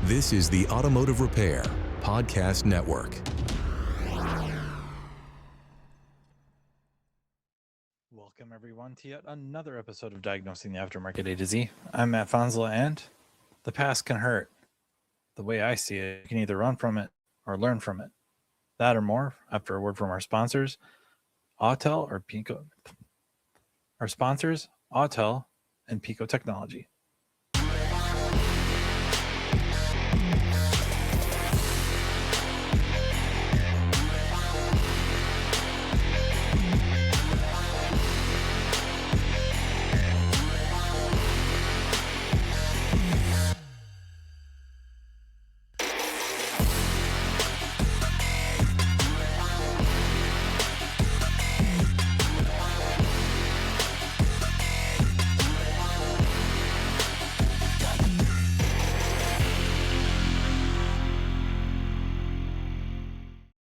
This is the Automotive Repair Podcast Network. Welcome, everyone, to yet another episode of Diagnosing the Aftermarket A to Z. I'm Matt Fonzla, and the past can hurt. The way I see it, you can either run from it or learn from it. That or more after a word from our sponsors, Autel or Pico. Our sponsors, Autel and Pico Technology.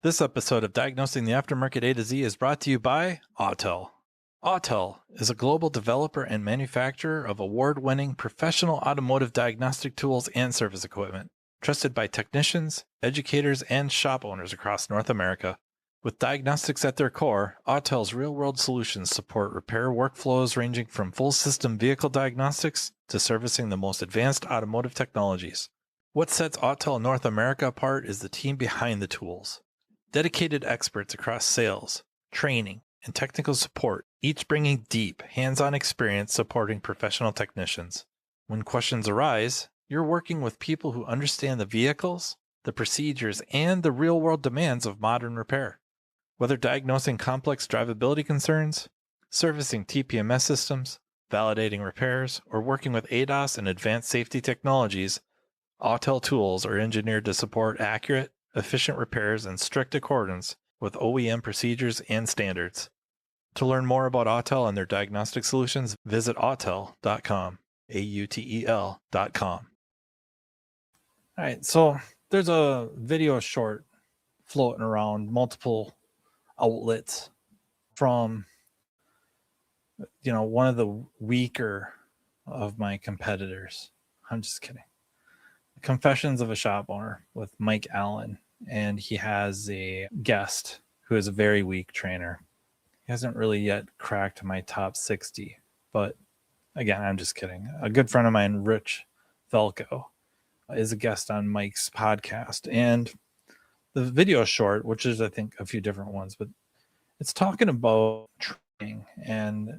This episode of Diagnosing the Aftermarket A to Z is brought to you by Autel. Autel is a global developer and manufacturer of award-winning professional automotive diagnostic tools and service equipment, trusted by technicians, educators, and shop owners across North America. With diagnostics at their core, Autel's real-world solutions support repair workflows ranging from full-system vehicle diagnostics to servicing the most advanced automotive technologies. What sets Autel North America apart is the team behind the tools. Dedicated experts across sales, training, and technical support, each bringing deep, hands-on experience supporting professional technicians. When questions arise, you're working with people who understand the vehicles, the procedures, and the real-world demands of modern repair. Whether diagnosing complex drivability concerns, servicing TPMS systems, validating repairs, or working with ADAS and advanced safety technologies, Autel tools are engineered to support accurate, efficient repairs in strict accordance with OEM procedures and standards. To learn more about Autel and their diagnostic solutions, visit autel.com, AUTEL.com. All right, so there's a video short floating around multiple outlets from, one of the weaker of my competitors. I'm just kidding. Confessions of a Shop Owner with Mike Allen, and he has a guest who is a very weak trainer. He hasn't really yet cracked my top 60, but again, I'm just kidding. A good friend of mine, Rich Velko, is a guest on Mike's podcast, and the video is short, which is, I think, a few different ones, but it's talking about training and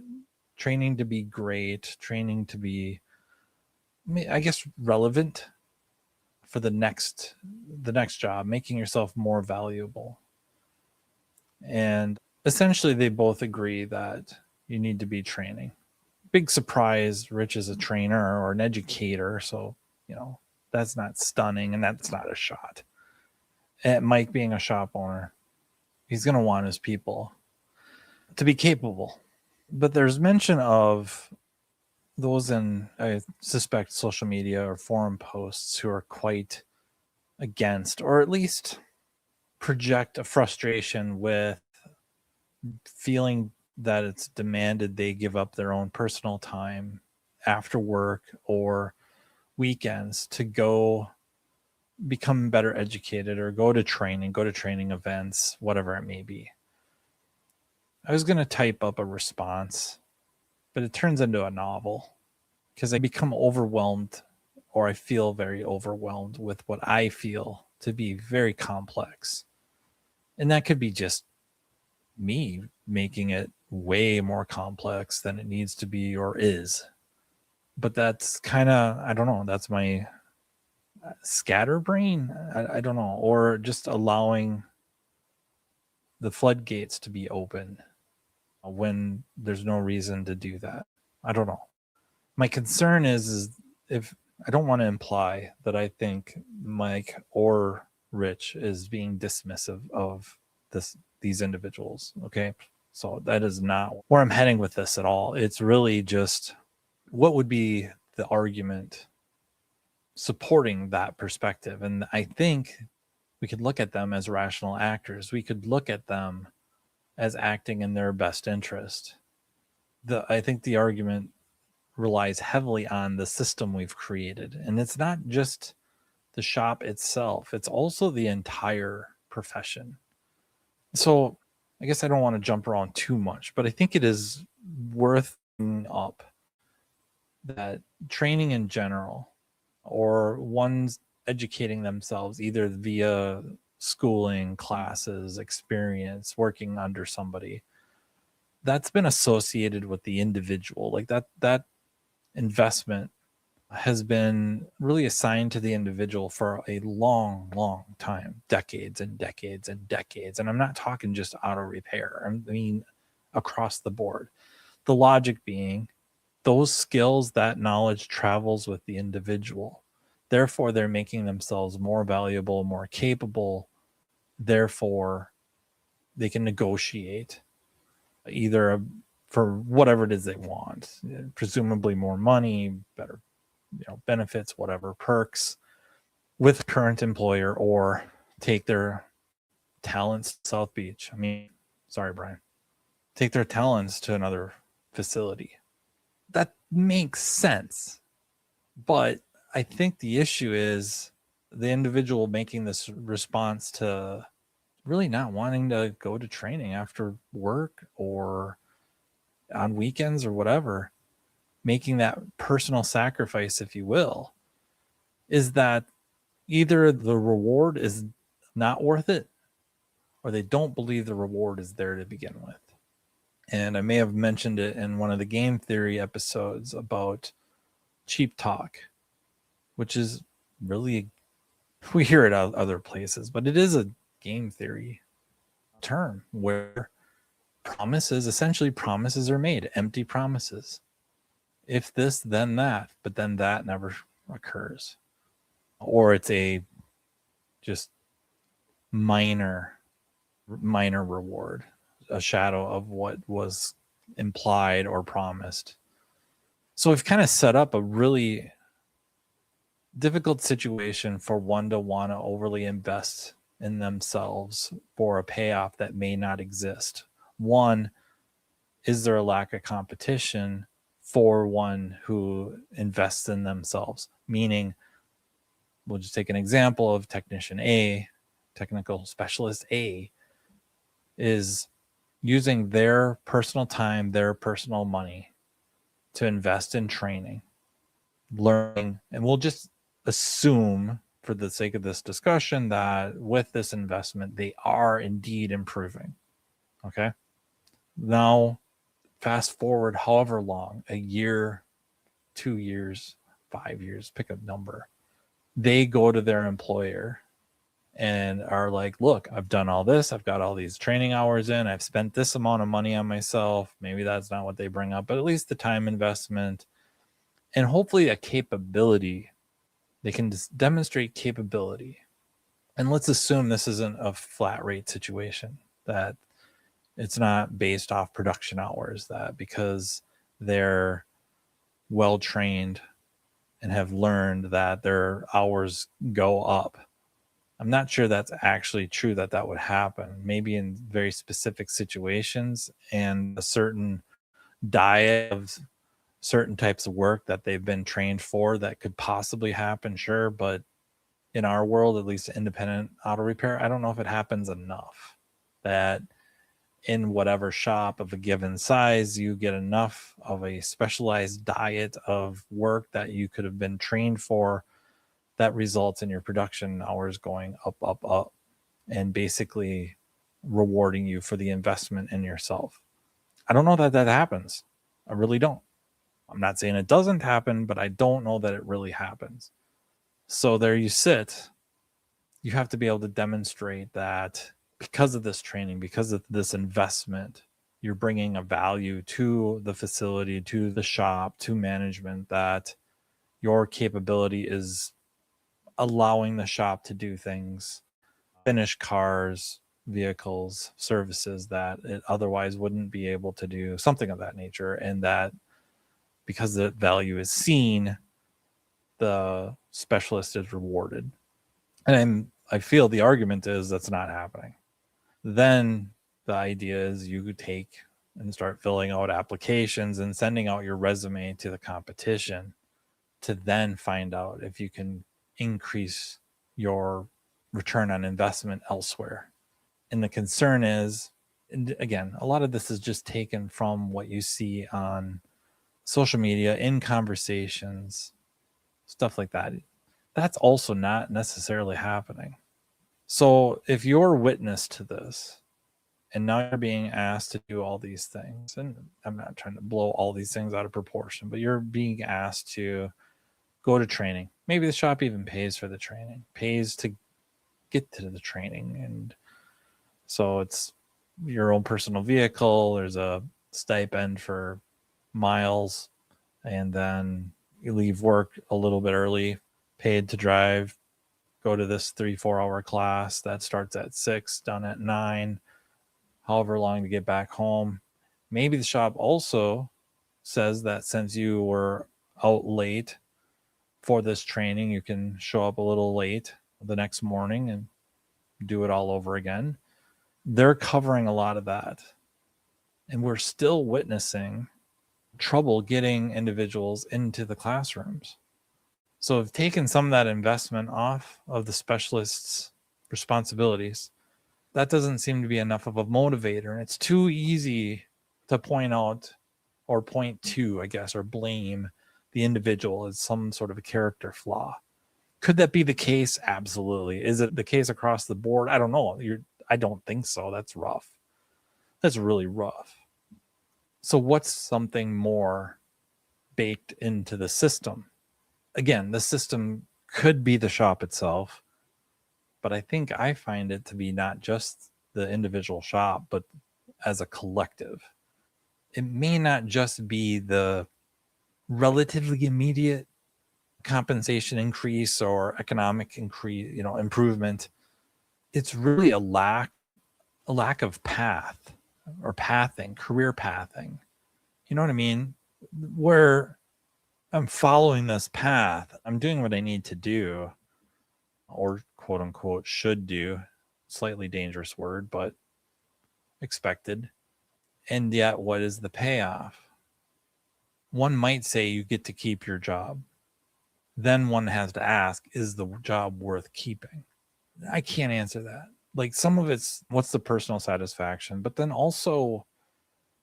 training to be great, training to be, I guess, relevant for the next job, making yourself more valuable. And essentially they both agree that you need to be training. Big surprise, Rich is a trainer or an educator, so that's not stunning and that's not a shot. And Mike, being a shop owner, he's going to want his people to be capable. But there's mention of those in, I suspect, social media or forum posts who are quite against, or at least project a frustration with feeling that it's demanded they give up their own personal time after work or weekends to go become better educated or go to training events, whatever it may be. I was going to type up a response, but it turns into a novel because I become overwhelmed, or I feel very overwhelmed with what I feel to be very complex. And that could be just me making it way more complex than it needs to be or is. But that's kind of, I don't know, that's my scatterbrain. I don't know, or just allowing the floodgates to be open when there's no reason to do that. I don't know. My concern is if I don't want to imply that I think Mike or Rich is being dismissive of these individuals. Okay. So that is not where I'm heading with this at all. It's really just what would be the argument supporting that perspective. And I think we could look at them as rational actors. We could look at them as acting in their best interest. I think the argument relies heavily on the system we've created. And it's not just the shop itself, it's also the entire profession. So I guess I don't want to jump around too much, but I think it is worth bringing up that training in general, or one's educating themselves either via schooling, classes, experience, working under somebody, that's been associated with the individual. Like that investment has been really assigned to the individual for a long time, decades and decades and decades. And I'm not talking just auto repair, I mean across the board. The logic being, those skills, that knowledge travels with the individual. Therefore, they're making themselves more valuable, more capable. Therefore, they can negotiate either for whatever it is they want, presumably more money, better benefits, whatever, perks with current employer, or take their talents to South Beach. I mean, sorry, Brian. Take their talents to another facility. That makes sense. But I think the issue is the individual making this response to really not wanting to go to training after work or on weekends or whatever, making that personal sacrifice, if you will, is that either the reward is not worth it, or they don't believe the reward is there to begin with. And I may have mentioned it in one of the game theory episodes about cheap talk, which is really, we hear it out other places, but it is a game theory term where essentially promises are made, empty promises. If this, then that, but then that never occurs. Or it's a just minor reward, a shadow of what was implied or promised. So we've kind of set up a really difficult situation for one to want to overly invest in themselves for a payoff that may not exist. One, is there a lack of competition for one who invests in themselves? Meaning, we'll just take an example of technician A, technical specialist A, is using their personal time, their personal money to invest in training, learning, and we'll just assume for the sake of this discussion that with this investment, they are indeed improving. Okay. Now, fast forward however long, a year, 2 years, 5 years, pick a number. They go to their employer and are like, look, I've done all this. I've got all these training hours in. I've spent this amount of money on myself. Maybe that's not what they bring up, but at least the time investment and hopefully a capability. They can demonstrate capability. And let's assume this isn't a flat rate situation, that it's not based off production hours, that because they're well trained and have learned that their hours go up. I'm not sure that's actually true that would happen. Maybe in very specific situations and a certain diet of certain types of work that they've been trained for, that could possibly happen, sure. But in our world, at least independent auto repair, I don't know if it happens enough that in whatever shop of a given size, you get enough of a specialized diet of work that you could have been trained for, that results in your production hours going up, and basically rewarding you for the investment in yourself. I don't know that happens. I really don't. I'm not saying it doesn't happen, but I don't know that it really happens. So there you sit. You have to be able to demonstrate that because of this training, because of this investment, you're bringing a value to the facility, to the shop, to management, that your capability is allowing the shop to do things, finish cars, vehicles, services that it otherwise wouldn't be able to do, something of that nature. And that because the value is seen, the specialist is rewarded. And I feel the argument is that's not happening. Then the idea is you take and start filling out applications and sending out your resume to the competition to then find out if you can increase your return on investment elsewhere. And the concern is, and again, a lot of this is just taken from what you see on social media, in conversations, stuff like that. That's also not necessarily happening. So if you're witness to this, and now you're being asked to do all these things, and I'm not trying to blow all these things out of proportion, but you're being asked to go to training. Maybe the shop even pays for the training, pays to get to the training. And so it's your own personal vehicle. There's a stipend for miles. And then you leave work a little bit early, paid to drive, go to this 3-4 hour class that starts at 6, done at 9, however long to get back home. Maybe the shop also says that since you were out late for this training, you can show up a little late the next morning and do it all over again. They're covering a lot of that. And we're still witnessing trouble getting individuals into the classrooms. So I've taken some of that investment off of the specialists' responsibilities. That doesn't seem to be enough of a motivator. And it's too easy to point out or point to, I guess, or blame the individual as some sort of a character flaw. Could that be the case? Absolutely. Is it the case across the board? I don't know. I don't think so. That's rough. That's really rough. So what's something more baked into the system? Again, the system could be the shop itself, but I think I find it to be not just the individual shop, but as a collective. It may not just be the relatively immediate compensation increase or economic increase, improvement. It's really a lack of path or pathing, career pathing. You know what I mean? Where I'm following this path, I'm doing what I need to do, or quote unquote should do, slightly dangerous word, but expected. And yet, what is the payoff? One might say you get to keep your job. Then one has to ask, is the job worth keeping? I can't answer that. Like, some of it's what's the personal satisfaction, but then also,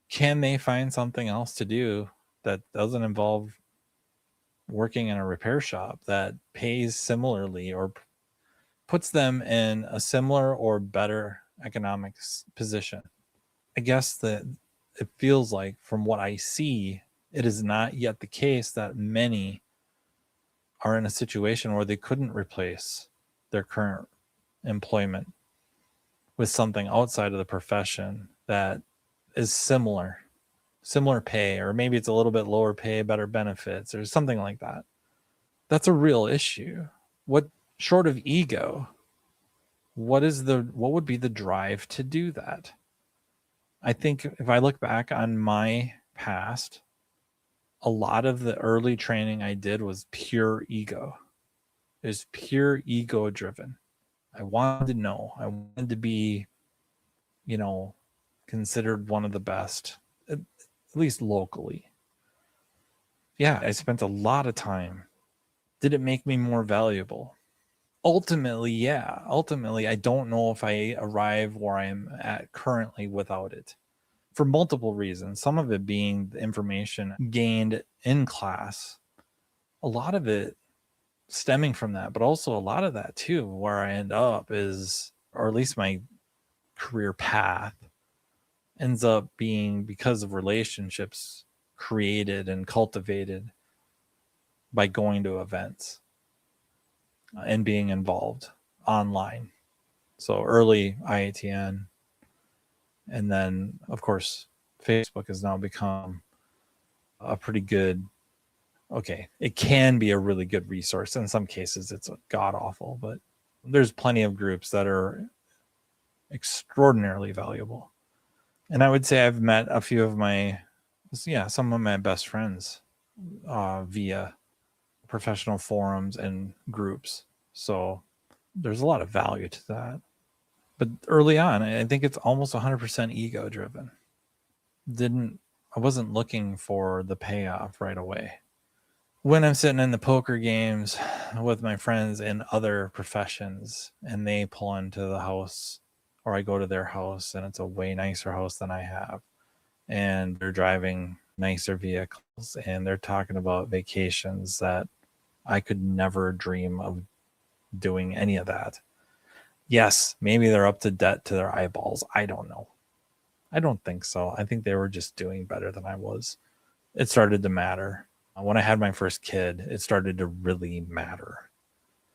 can they find something else to do that doesn't involve working in a repair shop that pays similarly or puts them in a similar or better economic position? I guess that it feels like, from what I see, it is not yet the case that many are in a situation where they couldn't replace their current employment with something outside of the profession that is similar pay, or maybe it's a little bit lower pay, better benefits, or something like that. That's a real issue. What, short of ego, what would be the drive to do that? I think if I look back on my past, a lot of the early training I did was pure ego. It was pure ego driven. I wanted to know. I wanted to be, considered one of the best, at least locally. Yeah, I spent a lot of time. Did it make me more valuable? Ultimately, yeah. Ultimately, I don't know if I arrive where I am at currently without it, for multiple reasons. Some of it being the information gained in class, a lot of it stemming from that, but also a lot of that too, where I end up is, or at least my career path ends up being because of relationships created and cultivated by going to events and being involved online. So early IATN, and then of course Facebook has now become a pretty good, it can be a really good resource. In some cases it's god awful, but there's plenty of groups that are extraordinarily valuable. And I would say I've met a few of some of my best friends via professional forums and groups. So there's a lot of value to that. But early on, I think it's almost 100% ego driven. I wasn't looking for the payoff right away. when I'm sitting in the poker games with my friends in other professions and they pull into the house, or I go to their house and it's a way nicer house than I have, and they're driving nicer vehicles and they're talking about vacations that I could never dream of doing any of that. Yes, maybe they're up to debt to their eyeballs. I don't know. I don't think so. I think they were just doing better than I was. It started to matter. When I had my first kid, it started to really matter.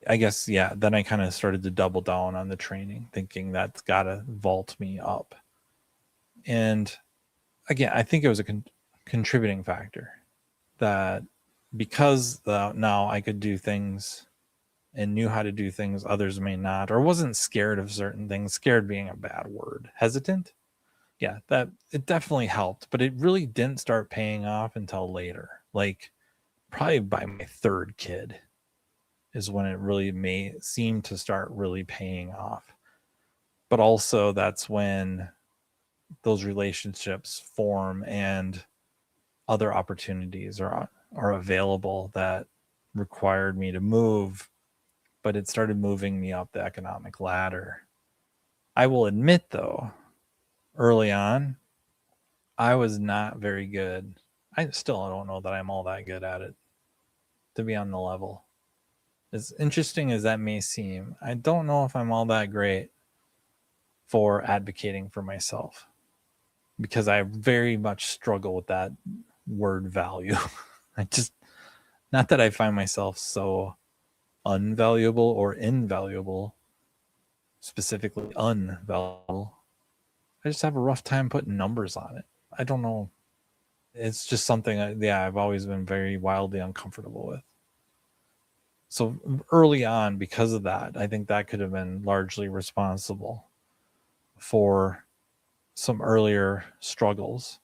I guess, yeah, then I kind of started to double down on the training, thinking that's got to vault me up. And again, I think it was a contributing factor that because now I could do things and knew how to do things others may not, or wasn't scared of certain things, scared being a bad word, hesitant. Yeah, that it definitely helped, but it really didn't start paying off until later. Like probably by my third kid is when it really may seem to start really paying off. But also that's when those relationships form and other opportunities are available that required me to move, but it started moving me up the economic ladder. I will admit though, early on, I was not very good. I still don't know that I'm all that good at it to be on the level. As interesting as that may seem, I don't know if I'm all that great for advocating for myself because I very much struggle with that word value. I just, not that I find myself so unvaluable or invaluable, specifically unvaluable. I just have a rough time putting numbers on it. I don't know. It's just something, I've always been very wildly uncomfortable with. So early on, because of that, I think that could have been largely responsible for some earlier struggles.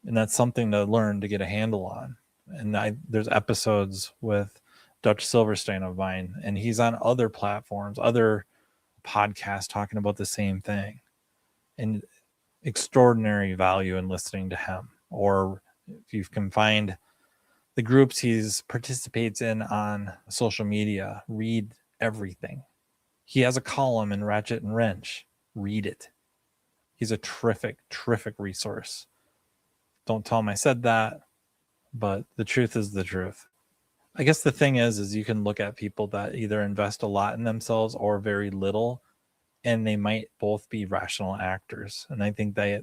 And that's something to learn to get a handle on. And there's episodes with Dutch Silverstein of mine, and he's on other platforms, other podcasts talking about the same thing. And extraordinary value in listening to him. Or if you can find the groups he's participates in on social media, read everything. He has a column in Ratchet and Wrench. Read it. He's a terrific resource. Don't tell him I said that, but the truth is the truth. I guess the thing is you can look at people that either invest a lot in themselves or very little, and they might both be rational actors. And I think that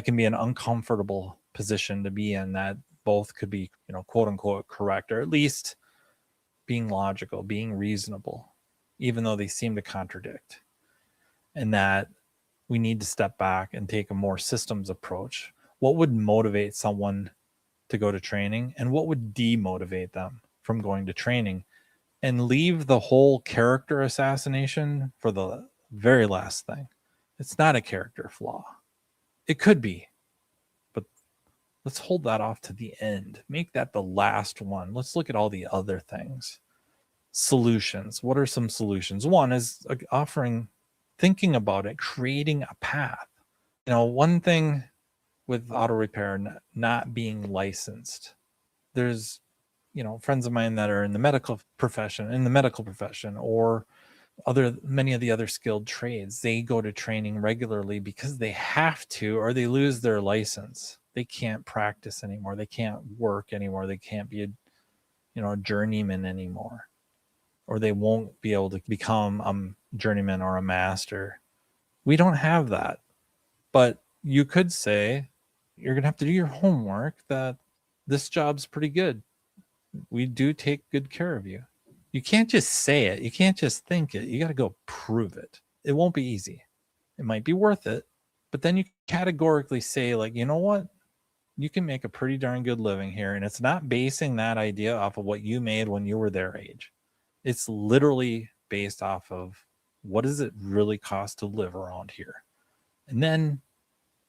can be an uncomfortable position to be in, that both could be, quote unquote correct, or at least being logical, being reasonable, even though they seem to contradict. And that we need to step back and take a more systems approach. What would motivate someone to go to training, and what would demotivate them from going to training, and leave the whole character assassination for the very last thing. It's not a character flaw. It could be, but let's hold that off to the end. Make that the last one. Let's look at all the other things. Solutions. What are some solutions? One is thinking about it, creating a path. One thing with auto repair not being licensed, there's friends of mine that are in the medical profession, or many of the other skilled trades. They go to training regularly because they have to, or they lose their license. They can't practice anymore. They can't work anymore. They can't be a journeyman anymore, or they won't be able to become a journeyman or a master. We don't have that. But you could say you're going to have to do your homework, that this job's pretty good. We do take good care of you. You can't just say it. You can't just think it. You got to go prove it. It won't be easy. It might be worth it. But then you categorically say, like, you know what? You can make a pretty darn good living here. And it's not basing that idea off of what you made when you were their age. It's literally based off of what does it really cost to live around here? And then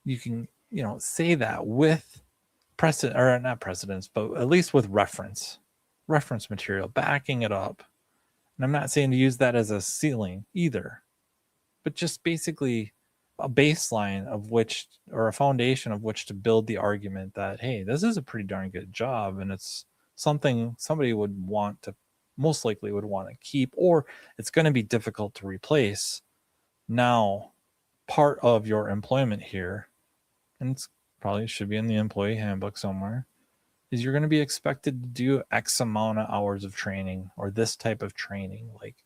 you can, say that with precedent, or not precedence, but at least with reference material backing it up. And I'm not saying to use that as a ceiling either, but just basically a baseline of which, or a foundation of which to build the argument that, hey, this is a pretty darn good job and it's something somebody would want to, most likely would want to keep, or it's going to be difficult to replace. Now, part of your employment here, and it's probably should be in the employee handbook somewhere, is you're going to be expected to do X amount of hours of training, or this type of training, like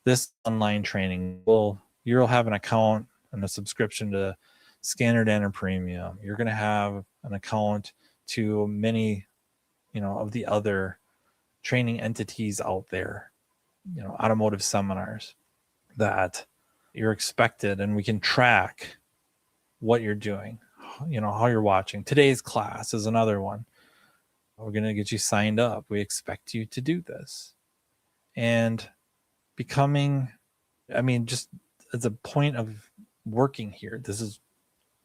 this online training. Well, you'll have an account and a subscription to Scanner Danner Premium. You're going to have an account to many, of the other training entities out there, automotive seminars, that you're expected, and we can track what you're doing, how you're watching. Today's class is another one. We're going to get you signed up. We expect you to do this. And becoming, just as a point of working here, this is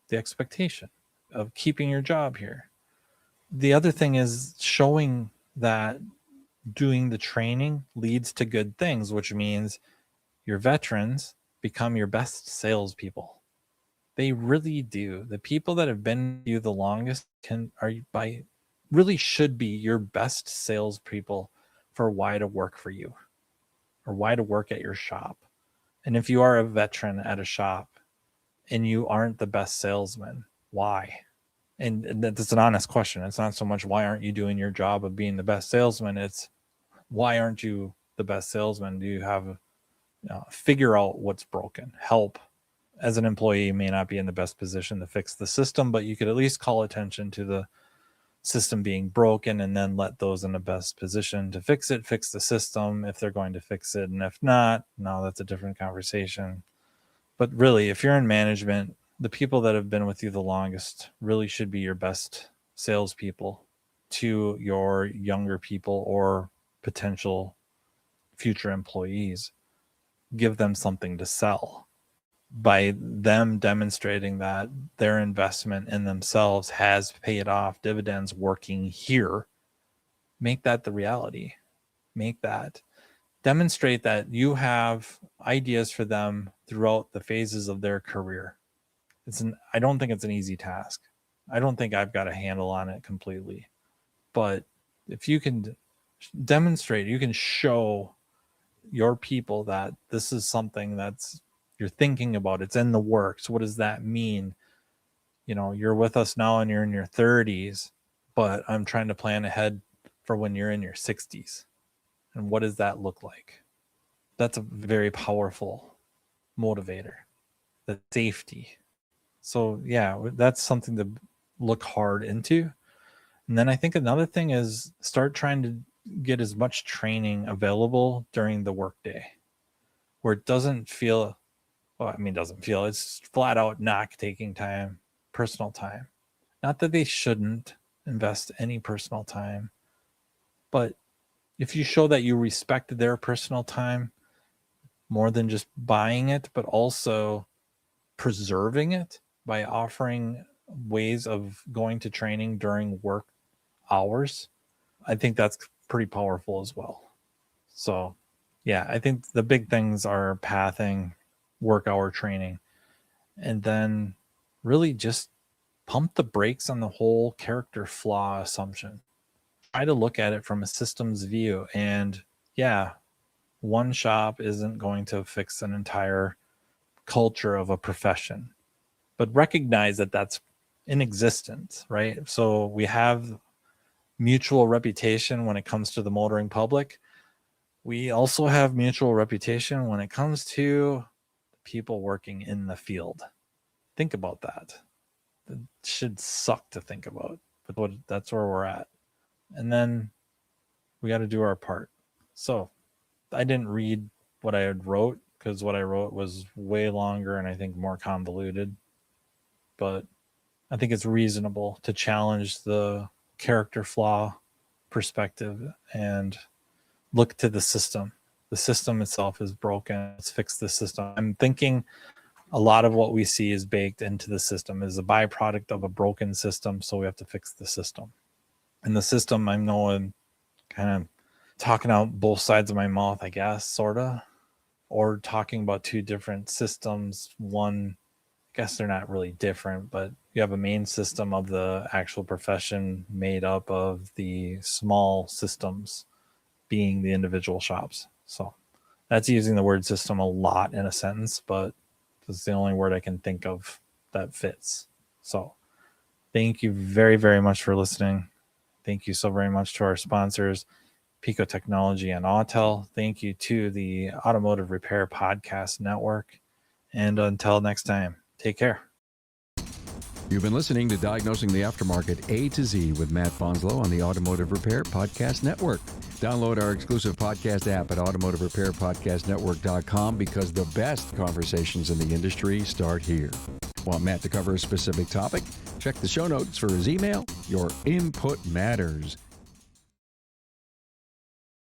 the expectation of keeping your job here. The other thing is showing that doing the training leads to good things, which means your veterans become your best salespeople. They really do. The people that have been with you the longest really should be your best salespeople for why to work for you, or why to work at your shop. And if you are a veteran at a shop and you aren't the best salesman, why? And that's an honest question. It's not so much why aren't you doing your job of being the best salesman, it's why aren't you the best salesman? Do you have figure out what's broken? Help. As an employee, you may not be in the best position to fix the system, but you could at least call attention to the system being broken, and then let those in the best position to fix the system if they're going to fix it. And if not, no, that's a different conversation. But really, if you're in management, the people that have been with you the longest really should be your best salespeople to your younger people or potential future employees. Give them something to sell by them demonstrating that their investment in themselves has paid off dividends working here. Make that the reality. Demonstrate that you have ideas for them throughout the phases of their career. I don't think it's an easy task. I don't think I've got a handle on it completely. But if you can demonstrate, you can show your people that this is something that's you're thinking about, it's in the works. What does that mean? You're with us now and you're in your 30s, but I'm trying to plan ahead for when you're in your 60s. And what does that look like? That's a very powerful motivator. The safety. So yeah, that's something to look hard into. And then I think another thing is start trying to get as much training available during the workday, where it doesn't feel, it's flat out not taking time, personal time. Not that they shouldn't invest any personal time, but if you show that you respect their personal time more than just buying it, but also preserving it by offering ways of going to training during work hours, I think that's pretty powerful as well. So yeah, I think the big things are pathing, work hour training, and then really just pump the brakes on the whole character flaw assumption. Try to look at it from a systems view. And yeah, one shop isn't going to fix an entire culture of a profession, but recognize that that's in existence, right? So we have mutual reputation when it comes to the motoring public. We also have mutual reputation when it comes to people working in the field. Think about that. It should suck to think about, but that's where we're at. And then we got to do our part. So I didn't read what I had wrote because what I wrote was way longer and I think more convoluted. But I think it's reasonable to challenge the character flaw perspective and look to the system. The system itself is broken. Let's fix the system. I'm thinking a lot of what we see is baked into the system, is a byproduct of a broken system. So we have to fix the system. And the system, I'm knowing, kind of talking out both sides of my mouth, I guess, sort of, or talking about two different systems. One guess they're not really different, but you have a main system of the actual profession made up of the small systems being the individual shops. So that's using the word system a lot in a sentence, but it's the only word I can think of that fits. So thank you very, very much for listening. Thank you so very much to our sponsors, Pico Technology and Autel. Thank you to the Automotive Repair Podcast Network. And until next time, take care. You've been listening to Diagnosing the Aftermarket A to Z with Matt Bonslow on the Automotive Repair Podcast Network. Download our exclusive podcast app at automotiverepairpodcastnetwork.com because the best conversations in the industry start here. Want Matt to cover a specific topic? Check the show notes for his email. Your input matters.